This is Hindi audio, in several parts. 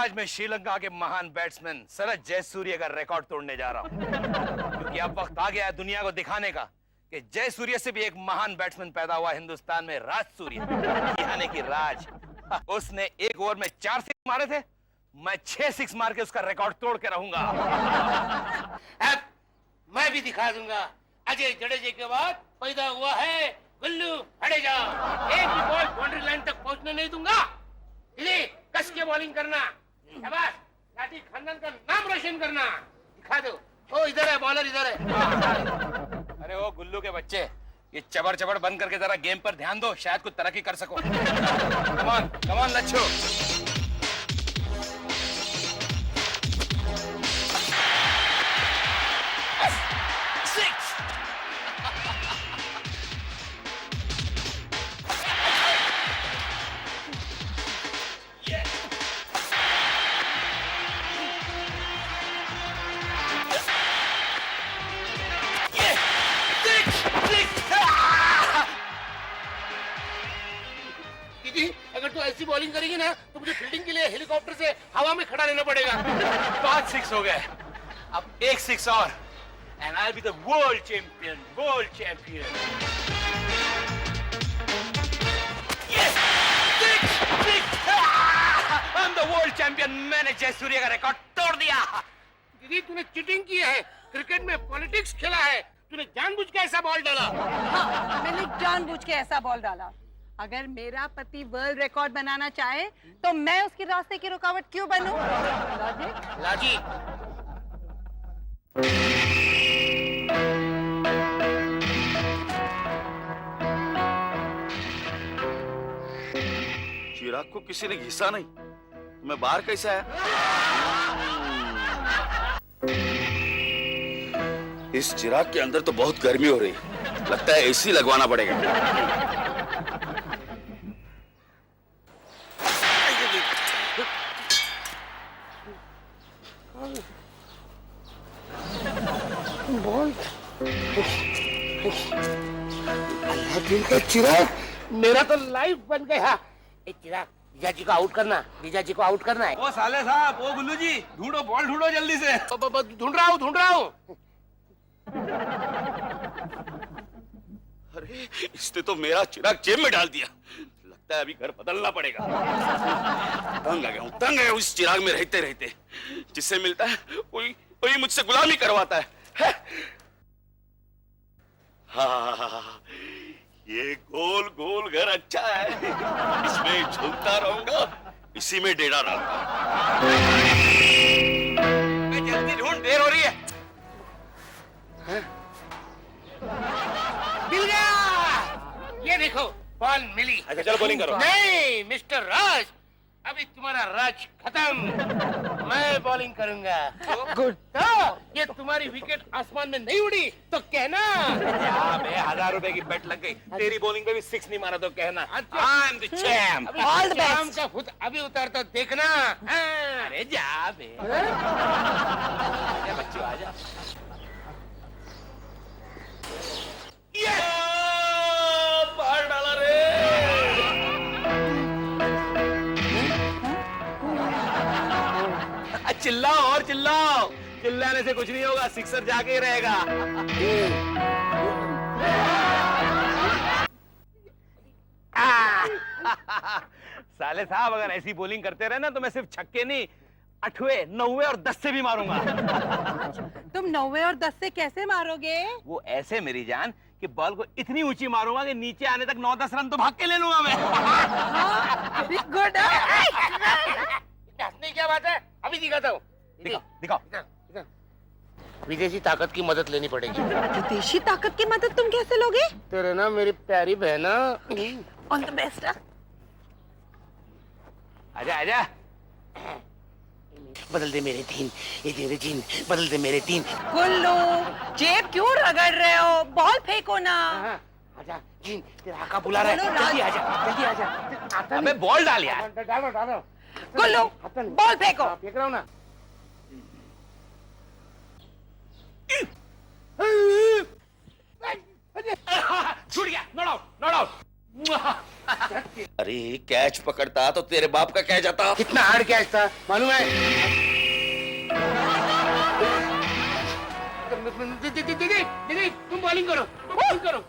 आज मैं श्रीलंका के महान बैट्समैन शरद जयसूर्य का रिकॉर्ड तोड़ने जा रहा हूं, क्योंकि अब वक्त आ गया है दुनिया को दिखाने का कि जयसूर्य से भी एक महान बैट्समैन पैदा हुआ हिंदुस्तान में, राज सूर्य, यानी कि राज। उसने एक ओवर में 4 सिक्स मारे थे, मैं 6 सिक्स मार के उसका रिकॉर्ड तोड़ के रहूंगा। अब मैं भी दिखा दूंगा, अजय जडेजा के बाद पैदा हुआ है गुल्लू हडेजा। एक भी बॉल बाउंड्री लाइन तक पहुंचने नहीं दूंगा। इधर कस के बॉलिंग करना, शाबाश, लाठी खानदान का नाम रोशन करना। दिखा दो, ओ इधर है बॉलर, इधर है। अरे ओ गुल्लू के बच्चे, ये चबर चबर बंद करके जरा गेम पर ध्यान दो, शायद कुछ तरक्की कर सको। कमान कमान लच्छू। अगर तू ऐसी बॉलिंग करेगी ना तो मुझे फील्डिंग के लिए हेलीकॉप्टर से हवा में खड़ा रहना पड़ेगा। 5 सिक्स हो गए, अब 1 सिक्स और, and I will be the world champion, world champion. I am the world champion. मैंने जयसूर्य का रिकॉर्ड तोड़ दिया। दीदी तूने चीटिंग की है, क्रिकेट में पॉलिटिक्स खेला है, तूने जानबूझ के ऐसा बॉल डाला। हाँ, मैंने जानबूझ के ऐसा बॉल डाला। अगर मेरा पति वर्ल्ड रिकॉर्ड बनाना चाहे तो मैं उसके रास्ते की रुकावट क्यों बनूं? लाजी, चिराग को किसी ने घिसा नहीं, मैं बाहर कैसे आया? इस चिराग के अंदर तो बहुत गर्मी हो रही, लगता है एसी लगवाना पड़ेगा। अल्लाह दिल का चिराग, मेरा तो लाइफ बन गया। एक चिराग, जीजा जी को आउट करना, जीजा जी को आउट करना है। ओ साले साहब, ओ गुल्लू जी, ढूंढो बॉल, ढूंढो जल्दी से। ढूंढ रहा हूँ, ढूंढ रहा हूँ। अरे इसने तो मेरा चिराग जेब में डाल दिया, लगता है अभी घर बदलना पड़ेगा। तंग आ गया हूँ, तंग आ गया हूँ इस चिराग में रहते रहते। जिससे मिलता है वही मुझसे गुलामी करवाता है। हाँ, ये गोल गोल घर अच्छा है, इसमें झूलता रहूंगा, इसी में डेरा रहूंगा। जल्दी ढूंढ, देर हो रही है। मिल गया, ये देखो बॉल मिली। अच्छा चलो बॉलिंग करो। नहीं मिस्टर राज, अभी तुम्हारा राज खत्म, मैं बॉलिंग करूंगा। गुड। तो ये तुम्हारी विकेट आसमान में नहीं उड़ी तो कहना। बे 1000 रुपए की बेट लग गई, तेरी बॉलिंग पे भी 6 नहीं मारा तो कहना। I am the champ. All the best. शाम का खुद अभी उतार तो देखना। हाँ। अरे जा बे, बच्चों आजा। बाहर डाला रे। चिल्लाओ और चिल्लाओ, चिल्लाने से कुछ नहीं होगा, सिक्सर जाके ही रहेगा। साले साहब, अगर ऐसी बॉलिंग करते रहे ना तो मैं सिर्फ छक्के नहीं, 8वें, 9वें और 10 से भी मारूंगा। तुम 9वें और 10 से कैसे मारोगे? वो ऐसे मेरी जान कि बॉल को इतनी ऊंची मारूंगा कि नीचे आने तक 9-10 रन तो भाग के ले लूंगा मैं। गुड। हंसने की क्या बात है, अभी दिखाता हूँ। दिखाओ दिखाओ। विदेशी ताकत की मदद लेनी पड़ेगी। विदेशी ताकत की मदद तुम कैसे लोगे? तेरे ना मेरी प्यारी बहना। All the best. आजा आजा। बदल दे मेरे तीन, ये तेरे तीन, बदल दे मेरे तीन। गुल्लू, जेब क्यों रगड़ रहे हो? बॉल फेंको ना। आजा जीन, तेरा आका बुला रहा है, जल्दी आजा, जल्दी आजा। आता अबे बॉल डाल यार। डालो डालो। गुल्लू, बॉल फेंको। फेंक रहा हूँ ना। छूट गया, नॉट आउट, नॉट आउट। अरे कैच पकड़ता तो तेरे बाप का कह जाता। कितना हार्ड कैच था मालूम है? दीदी तुम बॉलिंग करो, बॉलिंग करो।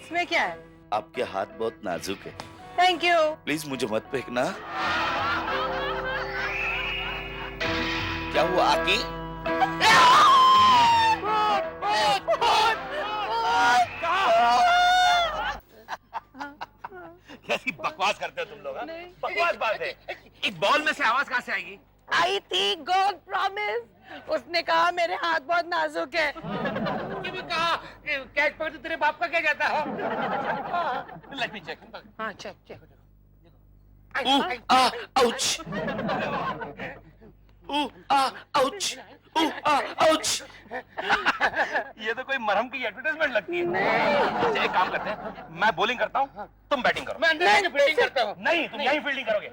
इसमें क्या है? आपके हाथ बहुत नाजुक है, थैंक यू। प्लीज मुझे मत फेंकना। क्या हुआ आकी? कैसी बकवास करते हो तुम लोग? हाँ? नहीं। बकवास बात है। एक बॉल में से आवाज कहाँ से आएगी? आई थी गॉड प्रॉमिस। उसने कहा मेरे हाथ बहुत नाजुक है। ये भी कहा कैच पकड़ तो तेरे बाप का क्या जाता है? Let me check. हाँ check check. Ouch, ouch, ouch. ये तो कोई मरहम की एडवर्टाइजमेंट लगती है। अच्छा एक काम करते हैं, मैं बॉलिंग करता हूँ, तुम बैटिंग करो। मैं अंदर जाके फील्डिंग करता हूँ। नहीं, तुम यहीं फील्डिंग करोगे।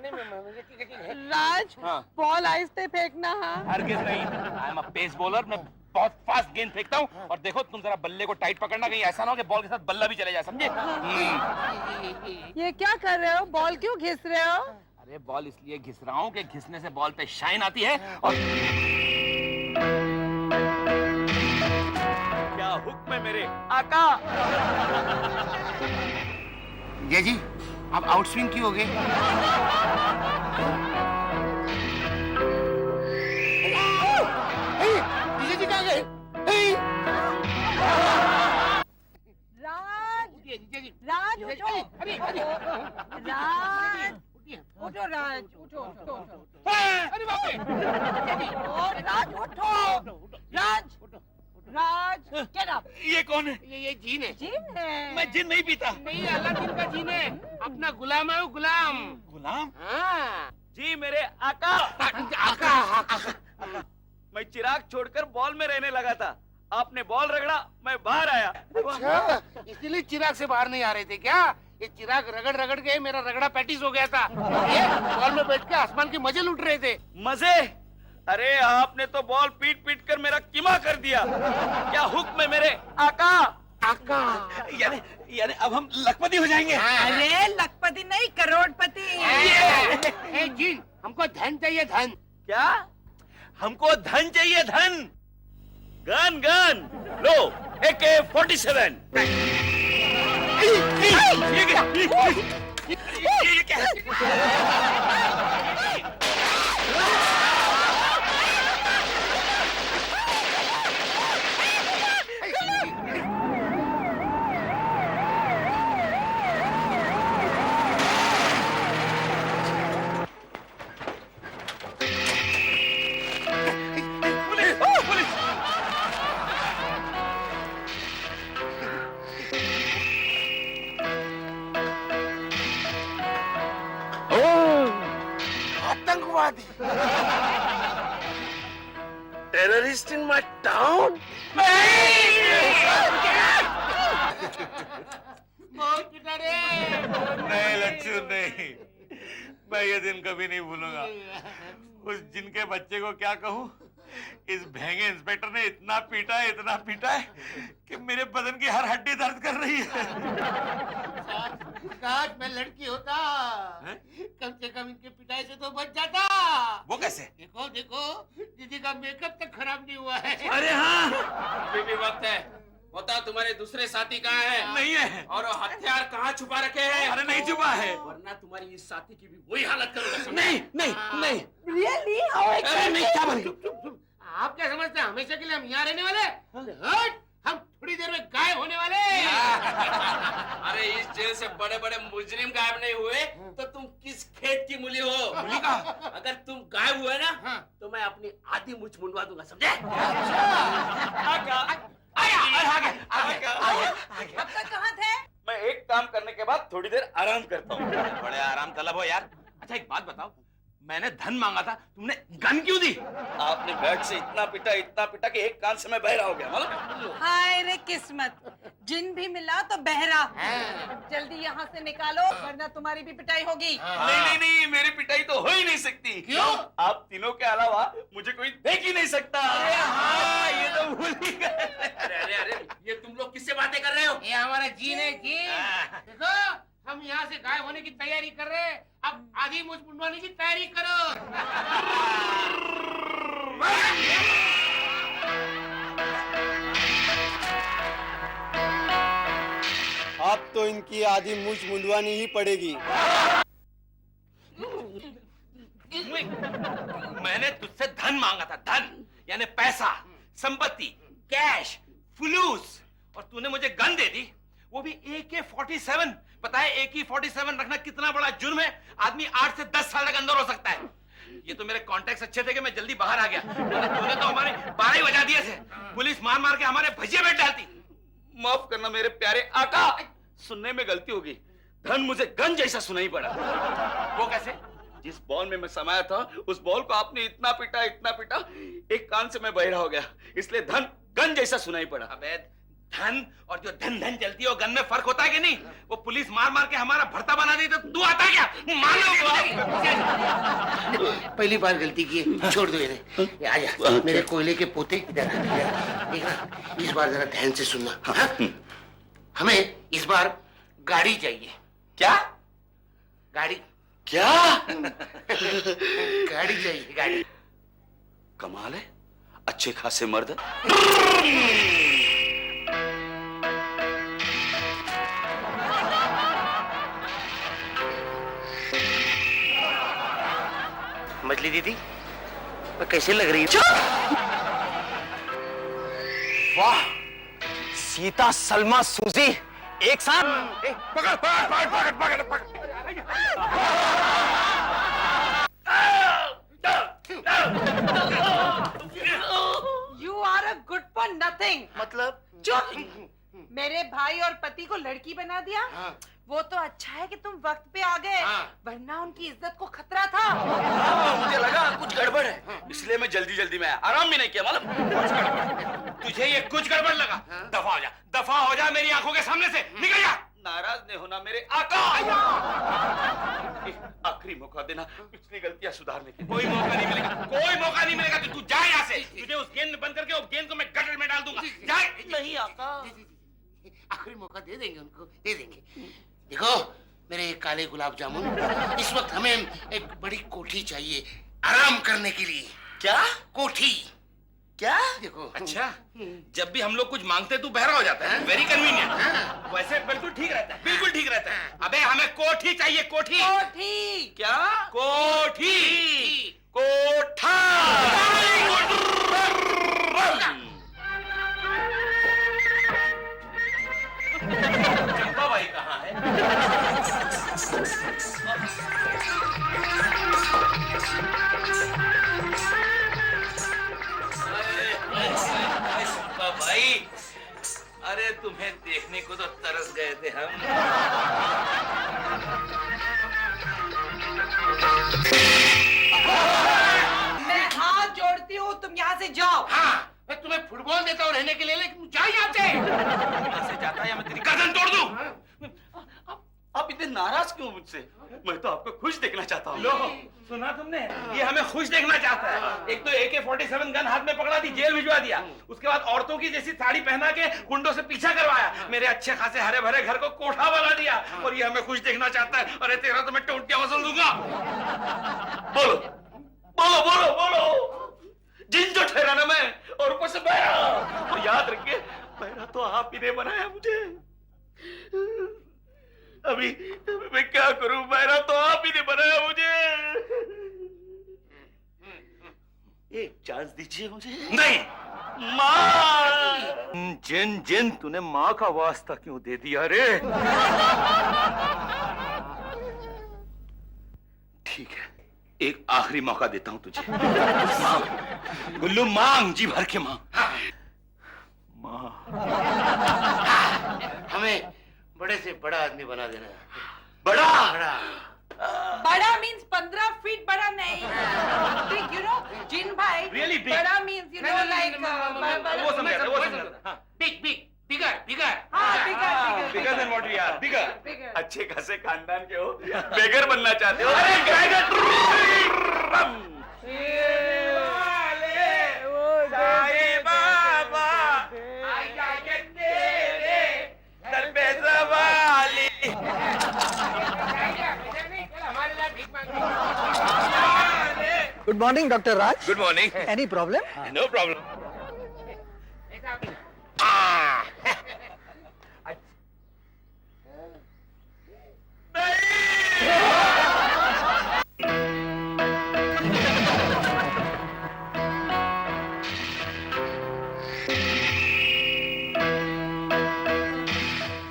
राज, हाँ। बॉल आहिस्ते फेंकना। हाँ, हरगिज नहीं। I am a pace bowler, मैं बहुत फास्ट गेंद फेंकता हूँ। और देखो तुम जरा बल्ले को टाइट पकड़ना, कहीं ऐसा ना हो कि बॉल के साथ बल्ला भी चले जाए, समझे? ये क्या कर रहे हो? बॉल क्यों घिस रहे हो? अरे बॉल इसलिए घिस रहा हूँ कि घिसने से बॉल पे शाइन आती है। और क्या हुक्म है मेरे आका? जय जी आप आउट स्विंग क्यों हो गए? जय जी कहाँ गए? राज, जय जी राज उठो। अरे राज उठो, राज उठो, उठो। अरे बाप रे! ओ, राज उठो। राज, राज गेट अप। ये कौन है? ये जीन है। जिन है। मैं जिन नहीं पीता। नहीं अल्लादीन का जीन है। अपना गुलाम है वो, गुलाम। गुलाम? हाँ जी मेरे आका। आका मैं चिराग छोड़कर बॉल में रहने लगा था, आपने बॉल रगड़ा, मैं बाहर आया। अच्छा इसीलिए चिराग से बाहर नहीं आ रहे थे क्या? ये चिराग रगड़ रगड़ के मेरा रगड़ा पैटिस हो गया था। ये बॉल में बैठ के आसमान के मजे लूट रहे थे। मजे? अरे आपने तो बॉल पीट पीट कर मेरा कीमा कर दिया। क्या हुक्म है मेरे आका? आका यानी अब हम लखपति हो जाएंगे। अरे लखपति नहीं, करोड़पति। ए जीन हमको धन चाहिए, धन। क्या? हमको धन चाहिए, धन। गन गन लो, AK-47। ये क्या है? आतंकवादी टेररिस्ट इन माय टाउन। बहुत पिटा रे। नहीं लच्छू नहीं, मैं ये दिन कभी नहीं भूलूंगा। उस जिनके बच्चे को क्या कहूँ, इस भेंगे इंस्पेक्टर ने इतना पीटा है कि मेरे बदन की हर हड्डी दर्द कर रही है। काश मैं लड़की होता, कम से कम इनके पिटाई से तो बच जाता। वो कैसे? देखो देखो दीदी का मेकअप तक खराब नहीं हुआ है। अरे हाँ, अभी भी वक्त है। बताओ तुम्हारे दूसरे साथी कहाँ है? नहीं है। और हथियार कहाँ छुपा रखे हैं? अरे नहीं छुपा है। वरना तुम्हारी इस साथी की भी वही हालत करूंगा। समझे? नहीं। रियली? अरे नहीं, क्या बोली? आप क्या समझते हैं हमेशा के लिए हम यहाँ रहने वाले? हट, हम थोड़ी देर में गायब होने वाले। अरे इस जेल से बड़े बड़े मुजरिम गायब नहीं हुए तो तुम किस खेत की मूली हो? मूली का? अगर तुम गायब हुए ना हाँ। तो मैं अपनी आधी मुछ मुंडवा दूंगा, समझे? अब तक कहाँ थे? मैं एक काम करने के बाद थोड़ी देर आराम करता हूँ। बड़े आराम तलब हो यार। अच्छा एक बात बताओ, मैंने धन मांगा था, तुमने गन क्यों दी? आपने बैट से इतना पीटा कि एक कान से मैं बहरा हो गया, मालूम? हाय रे किस्मत, जिन भी मिला तो बहरा। जल्दी यहाँ से निकालो वरना तुम्हारी भी पिटाई होगी। नहीं, मेरी पिटाई तो हो ही नहीं सकती। क्यों? आप तीनों के अलावा मुझे कोई देख ही नहीं सकता। हाँ, ये तो भूल ही गए। अरे ये तुम लोग किससे बातें कर रहे हो? ये हमारा जीन है, जीन। देखो हम हम यहाँ से गायब होने की तैयारी कर रहे हैं। अब आधी मुझ मुंडवाने की तैयारी करो। अब तो इनकी आधी मूछ मुंडवानी ही पड़ेगी। मैंने तुझसे धन मांगा था, धन यानी पैसा, संपत्ति, कैश, फुलूस, और तूने मुझे गन दे दी, वो भी AK-47। पता है AK-47 रखना कितना बड़ा जुर्म है? आदमी 8 से 10 साल तक अंदर हो सकता है। ये तो मेरे कॉन्टेक्ट्स अच्छे थे कि मैं जल्दी बाहर आ गया। तूने तो हमारे 12 ही बजा दिए थे। पुलिस मार मार के हमारे भजिया बैठ डालती। माफ करना मेरे प्यारे आका, सुनने में गलती होगी। धन मुझे गन जैसा सुनाई पड़ा। वो कैसे? जिस बॉल में मैं समाया था, उस बॉल को आपने इतना पीटा, एक कान से मैं बहरा हो गया, इसलिए धन गन जैसा सुनाई पड़ा। अबे धन और जो धन धन चलती है वो गन में फर्क होता है कि नहीं? वो पुलिस मार मार के हमारा भरता बना दी तो तू आता क्या? मान लो। पहली बार गलती की है, छोड़ दो इन्हें। ये आजा मेरे कोयले के पोते, इधर देखना, इस बार जरा ध्यान से सुनना। हाँ? हमें इस बार गाड़ी चाहिए। क्या? गाड़ी। क्या? गाड़ी चाहिए, गाड़ी। कमाल है, अच्छे खासे मर्द। मछली दीदी, मैं कैसे लग रही है? वाह, सीता, सलमा, सूजी एक साथ। पकड़ पकड़ पकड़ पकड़ पकड़ पकड़। You are a good for nothing. मतलब? चुप! मेरे भाई और पति को लड़की बना दिया। हाँ। वो तो अच्छा है कि तुम वक्त पे आ गए, हाँ। वरना उनकी इज्जत को खतरा था। मुझे लगा कुछ गड़बड़ है, इसलिए मैं जल्दी जल्दी में आया, आराम भी नहीं किया। मालूम? तुझे ये कुछ गड़बड़ लगा? दफा हो जा, दफा हो जा मेरी आंखों के सामने से, निकल जा। नाराज नहीं होना मेरे आका। आखिरी मौका देना पिछली गलतियां सुधारने की। कोई मौका नहीं मिलेगा, कोई मौका नहीं मिलेगा। तू जा यहाँ से। तुझे उस गेंद में बंद करके उस गेंद को मैं गटर में डाल दूंगा। जा। नहीं आका, आखिरी मौका दे देंगे उनको, दे देंगे। देखो मेरे काले गुलाब जामुन, इस वक्त हमें एक बड़ी कोठी चाहिए आराम करने के लिए। क्या? कोठी। क्या? देखो। अच्छा, जब भी हम लोग कुछ मांगते तू बहरा हो जाता है। Very convenient. वैसे बिल्कुल ठीक रहता है, बिल्कुल ठीक रहता है। अबे हमें कोठी चाहिए, कोठी। कोठी। क्या? कोठी। कोठा। चंपा भाई कहाँ है? चंपा भाई, अरे तुम्हें देखने को तो तरस गए थे हम। मैं हाथ जोड़ती हूँ, तुम यहाँ से जाओ। हाँ, मैं तुम्हें फुटबॉल देता हूँ रहने के लिए, लेकिन तुम जा यहाँ से। यहाँ से जाता है या मैं तेरी गर्दन तोड़ दूं? आप इतने नाराज क्यों मुझसे? मैं तो आपको खुश देखना चाहता हूँ। लो, सुना तुमने? ये हमें खुश देखना चाहता है। एक तो AK-47 गन हाथ में पकड़ा दी, जेल भिजवा दिया। उसके बाद औरतों की जैसी साड़ी पहना के गुंडों से पीछा करवाया। मेरे अच्छे खासे हरे भरे घर को कोठा बना दिया। और ये हमें खुश देखना चाहता है। अरे तेरा तो मैं टोंटियां वसूल दूंगा। बोलो बोलो बोलो बोलो, जिन जो ठहराना मैं, और ऊपर से बहरा। और याद रखिए, बहरा तो आप ही ने बनाया मुझे। अभी मैं क्या करूं? बहरा तो आप ही ने बनाया मुझे। एक चांस दीजिए मुझे। नहीं। माँ। जिन जिन, तूने माँ का वास्ता क्यों दे दिया रे? ठीक है, एक आखिरी मौका देता हूं तुझे। मांग गुल्लू, मांग, जी भर के मांग। मां। हमें बड़े से बड़ा आदमी बना देना। बड़ा? बड़ा। बड़ा मीन्स 15 फीट बड़ा नहीं। Big, you know, जिन भाई। Really big? बड़ा means you know like वो समझा था, वो समझा था। हाँ। बिग बिग, बिगर बिगर। हाँ, bigger, Bigger than what we are, bigger. bigger. अच्छे खासे खानदान के हो, बेगर बनना चाहते हो? अरे टाइगर! साईं बाबा, आई जाके तेरे दर पे सवाली। Good morning doctor Raj. Good morning. Any problem? No problem.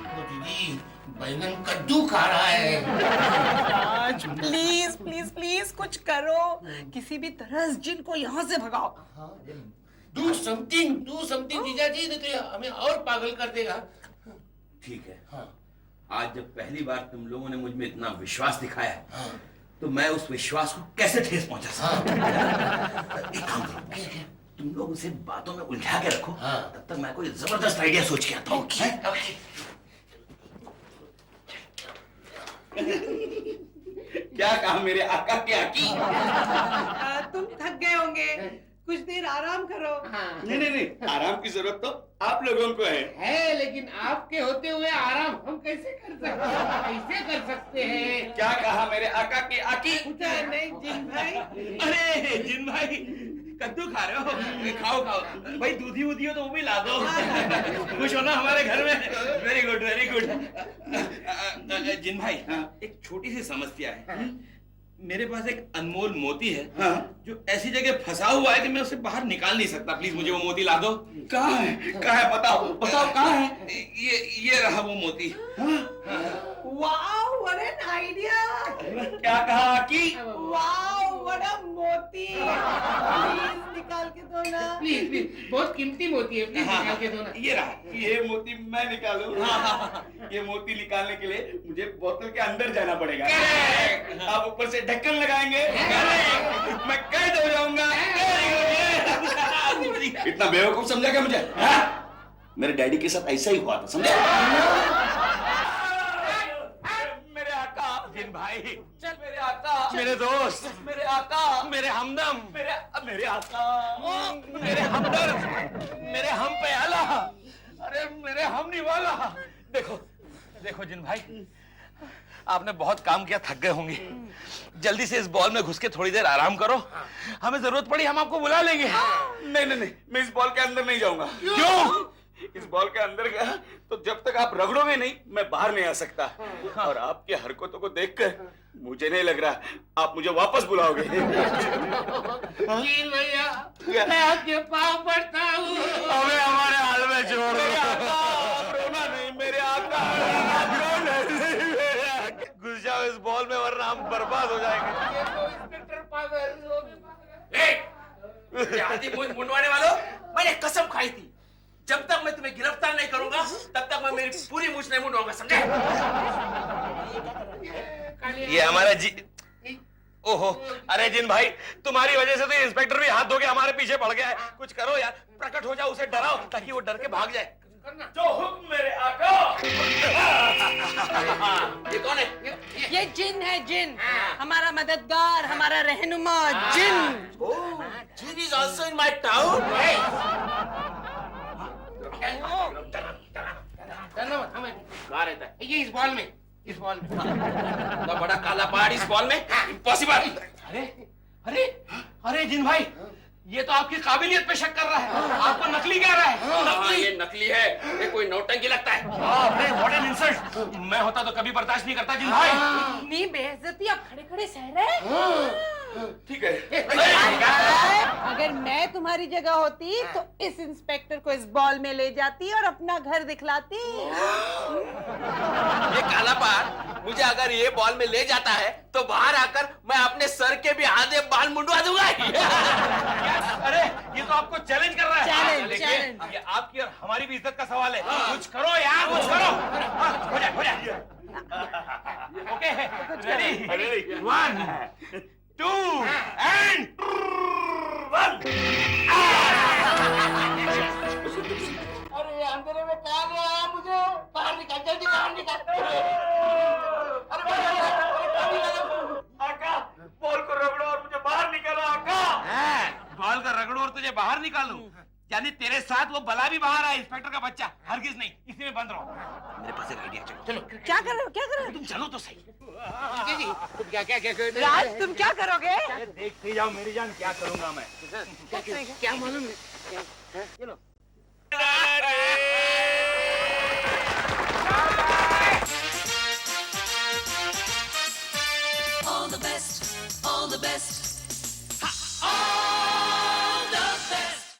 ओ दीदी, बैंगन कद्दू खा रहा है. राज प्लीज प्लीज प्लीज कुछ करो. किसी भी तरह इस जिन को यहाँ से भगाओ. डू समथिंग जीजा जी, नहीं तो ये हमें और पागल कर देगा. ठीक है. हाँ. आज जब पहली बार तुम लोगों ने मुझ में इतना विश्वास दिखाया, तो मैं उस विश्वास को कैसे ठेस पहुंचा सकता. एक काम करो, तुम लोग उसे बातों में उलझा के रखो. तब तक मैं कोई जबरदस्त आइडिया सोच के आता हूँ. क्या कहा मेरे आका के आकी? तुम थक गए होंगे, कुछ देर आराम करो. नहीं नहीं नहीं, आराम की जरूरत तो आप लोगों को है. लेकिन आपके होते हुए आराम हम कैसे कर सकते हैं? क्या कहा मेरे आका के आकी? नहीं जिन भाई. अरे जिन भाई, कद्दू खा रहे हो? खाओ खाओ भाई. दूधी वूधी हो तो वो भी ला दो. खुश हो ना हमारे घर में? Very good very good. जिन भाई, एक छोटी सी समस्या है. मेरे पास एक अनमोल मोती है, जो ऐसी जगह फंसा हुआ है कि मैं उसे बाहर निकाल नहीं सकता. प्लीज मुझे वो मोती ला दो. कहाँ है? कहाँ है? बताओ बताओ कहाँ है? ये रहा वो मोती. Wow what an idea. क्या कहा आकी? वाओ व्हाट अ मोती. प्लीज निकाल के दो ना. प्लीज बहुत कीमती मोती है, प्लीज निकाल के दो ना. ये रहा. ये मोती मैं निकालूं? ये मोती निकालने के लिए मुझे बोतल के अंदर जाना पड़ेगा. आप ऊपर से ढक्कन लगाएंगे, मैं कैद हो जाऊंगा. इतना बेवकूफ समझा क्या मुझे? मेरे डैडी के साथ ऐसा ही हुआ था, समझे? मेरे आका. जिन भाई, चल मेरे आका, मेरे दोस्त, मेरे आका, मेरे हमदम, मेरे आका, मेरे हमदर्द, मेरे हम पे आला, अरे मेरे हम निवाला. देखो देखो जिन भाई, आपने बहुत काम किया, थक गए होंगे. जल्दी से इस बॉल में घुस के थोड़ी देर आराम करो. हमें जरूरत पड़ी हम आपको बुला लेंगे. नहीं नहीं नहीं, मैं इस बॉल के अंदर नहीं जाऊंगा. क्यों? इस बॉल के अंदर गया तो जब तक आप रगड़ोगे नहीं, मैं बाहर नहीं आ सकता. और आपकी हरकतों को देखकर मुझे नहीं लग रहा आप मुझे वापस बुलाओगे. जी भैया, मैं आपके पाँव पड़ता हूँ. हमें हमारे हाल में छोड़ दो. रोना नहीं मेरे आका. घुस जाओ इस बॉल में, वरना हम बर्बाद हो जाएंगे. इंस्पेक्टर पागल. आदि मुंडवाने वालों, मैंने कसम खाई थी, जब तक मैं तुम्हें गिरफ्तार नहीं करूंगा तब तक मैं मेरी पूरी मूछ नहीं मुंडवाऊंगा, समझे? ये हमारा जी. ओहो, अरे जिन भाई, तुम्हारी वजह से तो इंस्पेक्टर भी हाथ धो के हमारे पीछे पड़ गया है. कुछ करो यार, प्रकट हो जाओ, उसे डराओ ताकि वो डर के भाग जाए. जो हुक्म मेरे आका. ये कौन है? ये जिन है, जिन. हमारा मददगार, हमारा रहनुमा जिन. Jin is also in my town. कहाँ रहता है? ये इस बॉल में, इस बॉल में. इतना बड़ा काला पहाड़ इस बॉल में? इम्पॉसिबल. अरे अरे अरे जिन भाई, ये तो आपकी काबिलियत पे शक कर रहा है. आपको नकली कह रहा है. हाँ, ये नकली है. ये कोई नौटंकी लगता है. अरे व्हाट एन इंसल्ट. मैं होता तो कभी बर्दाश्त नहीं करता जिन भाई. इतनी बेइज्जती आप खड़े खड़े सह रहे. ठीक है. अगर मैं तुम्हारी जगह होती तो इस इंस्पेक्टर को इस बॉल में ले जाती और अपना घर दिखलाती. ये काला पहाड़ मुझे अगर ये बॉल में ले जाता है तो बाहर आकर मैं अपने सर के भी आधे बाल मुंडवा दूंगा. अरे ये तो आपको चैलेंज कर रहा है. चैलेंज, देखिए, चैलेंज. ये आपकी और हमारी भी इज्जत का सवाल है. कुछ करो यार, कुछ करो. हो जाए हो जाए. Okay, ready? 1 2 एंड 1. अरे अंधेरे में कहाँ गया? मुझे बाहर निकाल, जल्दी बाहर निकाल. आका, बॉल को रगड़ो और मुझे बाहर निकालो आका. बॉल का रगड़ो और तुझे बाहर निकालूं? यानी तेरे साथ वो बला भी बाहर आया, इंस्पेक्टर का बच्चा. हरगिज नहीं, इसी में बंद रहो. मेरे पास एक आइडिया. चलो क्या कर रहे हो, क्या कर रहे हो? तुम चलो तो सही. जी जी तुम क्या क्या क्या कर राज तुम क्या करोगे? देखते जाओ मेरी जान क्या करूंगा मैं। क्या मालूम है? ये लो All the best, all the best.